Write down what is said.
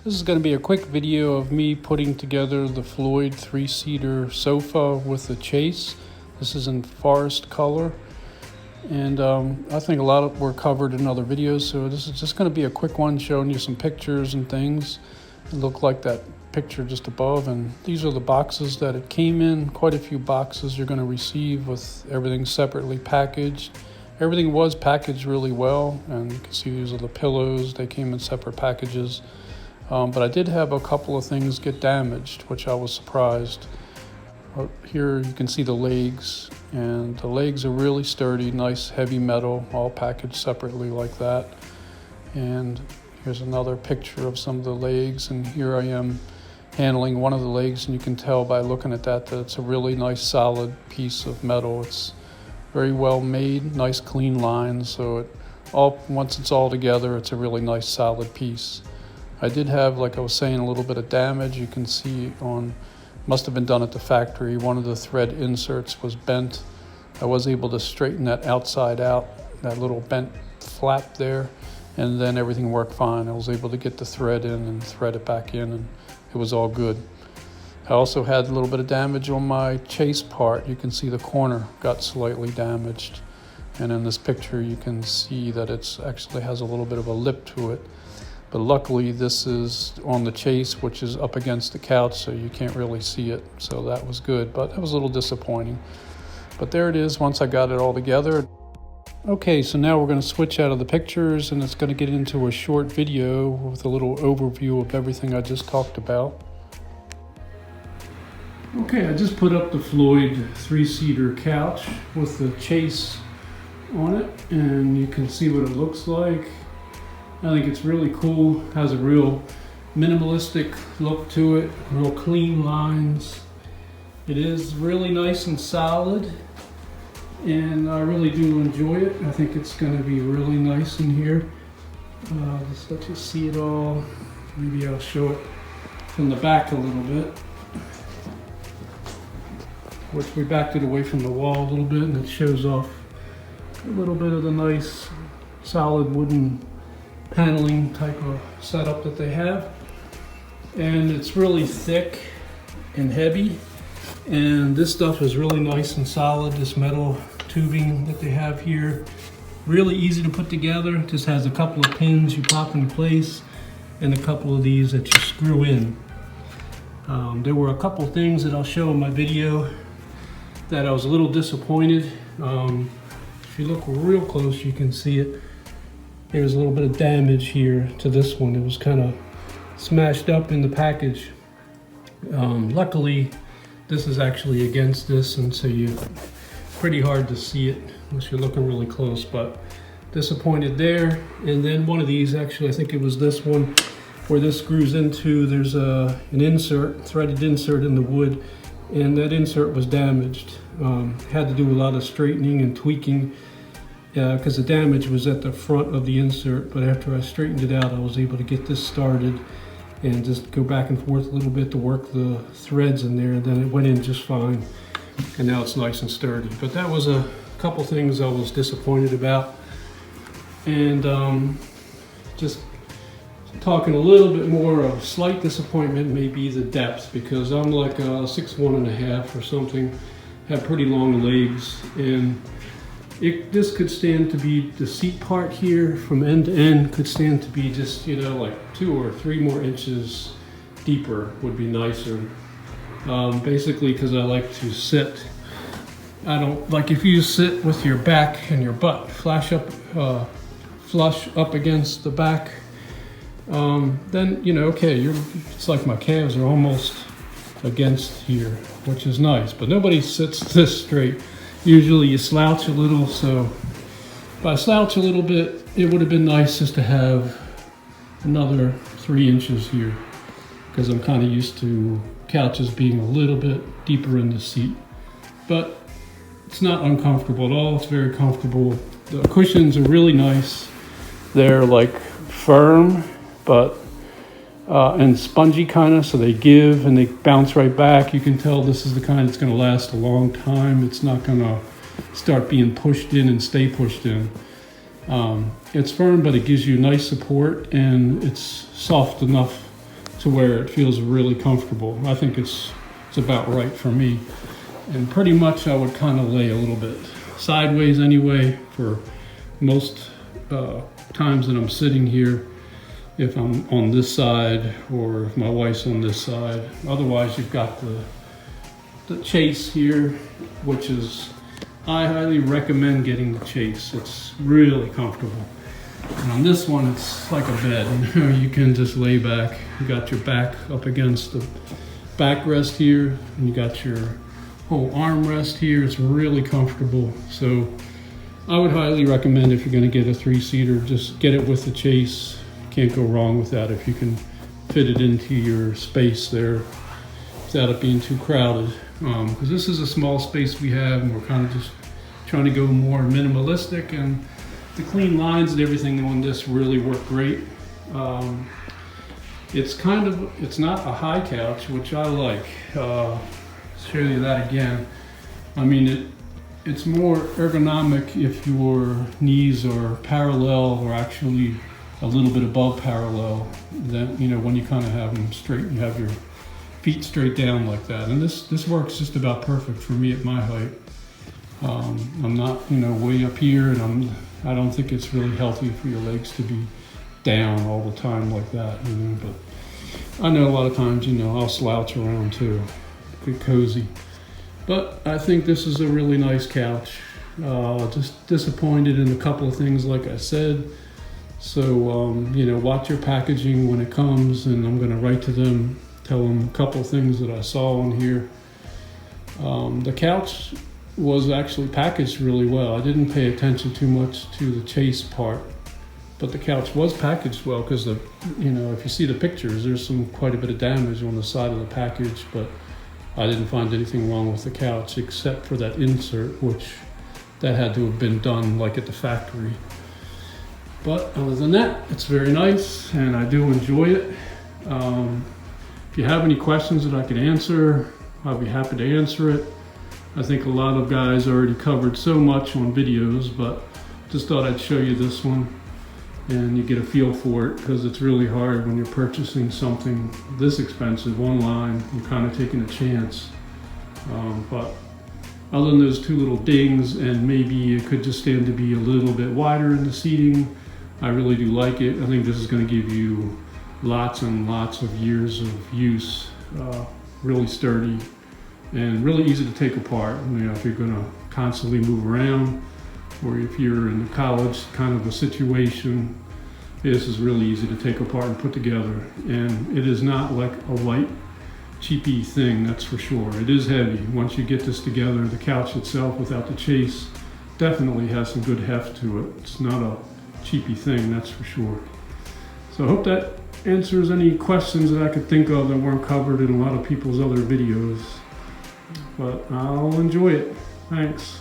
This is going to be a quick video of me putting together the Floyd Three-Seater Sofa with the chase. This is in forest color, and I think a lot of were covered in other videos, so this is just going to be a quick one showing you some pictures and things. It looked like that picture just above, and these are the boxes that it came in. Quite a few boxes you're going to receive with everything separately packaged. Everything was packaged really well, and you can see these are the pillows. They came in separate packages. But I did have a couple of things get damaged, which I was surprised. Here you can see the legs, and the legs are really sturdy, nice heavy metal, all packaged separately like that. And here's another picture of some of the legs, and here I am handling one of the legs, and you can tell by looking at that it's a really nice solid piece of metal. It's very well made, nice clean lines, so once it's all together, it's a really nice solid piece. I did have, like I was saying, a little bit of damage. You can see must have been done at the factory. One of the thread inserts was bent. I was able to straighten that outside out, that little bent flap there, and then everything worked fine. I was able to get the thread in and thread it back in, and it was all good. I also had a little bit of damage on my chase part. You can see the corner got slightly damaged, and in this picture you can see that it actually has a little bit of a lip to it. But luckily this is on the chase, which is up against the couch, so you can't really see it. So that was good, but it was a little disappointing. But there it is once I got it all together. Okay, so now we're going to switch out of the pictures, and it's going to get into a short video with a little overview of everything I just talked about. Okay, I just put up the Floyd three-seater couch with the chase on it, and you can see what it looks like. I think it's really cool. It has a real minimalistic look to it, real clean lines. It is really nice and solid, and I really do enjoy it. I think it's going to be really nice in here. Just let you see it all. Maybe I'll show it from the back a little bit. Which we backed it away from the wall a little bit, and it shows off a little bit of the nice solid wooden paneling type of setup that they have. And it's really thick and heavy, and this stuff is really nice and solid. This metal tubing that they have here, really easy to put together. It just has a couple of pins you pop into place and a couple of these that you screw in. There were a couple things that I'll show in my video that I was a little disappointed. If you look real close, you can see it. There's a little bit of damage here to this one. It was kind of smashed up in the package. Luckily, this is actually against this, and so it's pretty hard to see it unless you're looking really close, but disappointed there. And then one of these, actually, I think it was this one, where this screws into, there's an insert, threaded insert in the wood, and that insert was damaged. Had to do a lot of straightening and tweaking, because the damage was at the front of the insert, but after I straightened it out, I was able to get this started and just go back and forth a little bit to work the threads in there, and then it went in just fine, and now it's nice and sturdy. But that was a couple things I was disappointed about. And just talking a little bit more of slight disappointment may be the depth, because I'm like 6'1.5" or something, have pretty long legs, and this could stand to be, the seat part here from end to end could stand to be just, like 2 or 3 more inches deeper would be nicer. Basically because I like to sit. I don't like, if you sit with your back and your butt flush up against the back, then, okay, it's like my calves are almost against here, which is nice, but nobody sits this straight. Usually you slouch a little, so if I slouch a little bit, it would have been nice just to have another 3 inches here, because I'm kind of used to couches being a little bit deeper in the seat. But it's not uncomfortable at all. It's very comfortable. The cushions are really nice. They're like firm, but and spongy kind of, so they give and they bounce right back. You can tell this is the kind that's going to last a long time. It's not going to start being pushed in and stay pushed in. It's firm, but it gives you nice support, and it's soft enough to where it feels really comfortable. I think it's about right for me. And pretty much I would kind of lay a little bit sideways anyway for most times that I'm sitting here, if I'm on this side or if my wife's on this side. Otherwise, you've got the chase here, which is, I highly recommend getting the chase. It's really comfortable. And on this one, it's like a bed. You can just lay back. You got your back up against the backrest here, and you got your whole armrest here. It's really comfortable. So I would highly recommend, if you're going to get a 3-seater, just get it with the chase. Can't go wrong with that if you can fit it into your space there without it being too crowded. Because this is a small space we have, and we're kind of just trying to go more minimalistic, and the clean lines and everything on this really work great. It's not a high couch, which I like. Show you that again. I mean, it's more ergonomic if your knees are parallel or actually a little bit above parallel. Then, you know, when you kind of have them straight, you have your feet straight down like that. And this works just about perfect for me at my height. I'm not, you know, way up here, and I don't think it's really healthy for your legs to be down all the time like that, you know. But I know a lot of times, you know, I'll slouch around too, get cozy. But I think this is a really nice couch. Just disappointed in a couple of things, like I said. So, you know, watch your packaging when it comes, and I'm going to write to them, tell them a couple of things that I saw on here. The couch was actually packaged really well. I didn't pay attention too much to the chase part, but the couch was packaged well, because you know, if you see the pictures, there's quite a bit of damage on the side of the package, but I didn't find anything wrong with the couch except for that insert, which that had to have been done like at the factory. But other than that, it's very nice, and I do enjoy it. If you have any questions that I could answer, I'll be happy to answer it. I think a lot of guys already covered so much on videos, but just thought I'd show you this one and you get a feel for it, because it's really hard when you're purchasing something this expensive online. You're kind of taking a chance. But other than those two little dings, and maybe it could just stand to be a little bit wider in the seating, I really do like it. I think this is going to give you lots and lots of years of use. Really sturdy and really easy to take apart. You know, if you're going to constantly move around, or if you're in a college kind of a situation, this is really easy to take apart and put together. And it is not like a light, cheapy thing, that's for sure. It is heavy. Once you get this together, the couch itself without the chase definitely has some good heft to it. It's not a cheapy thing, that's for sure. So I hope that answers any questions that I could think of that weren't covered in a lot of people's other videos. But I'll enjoy it. Thanks.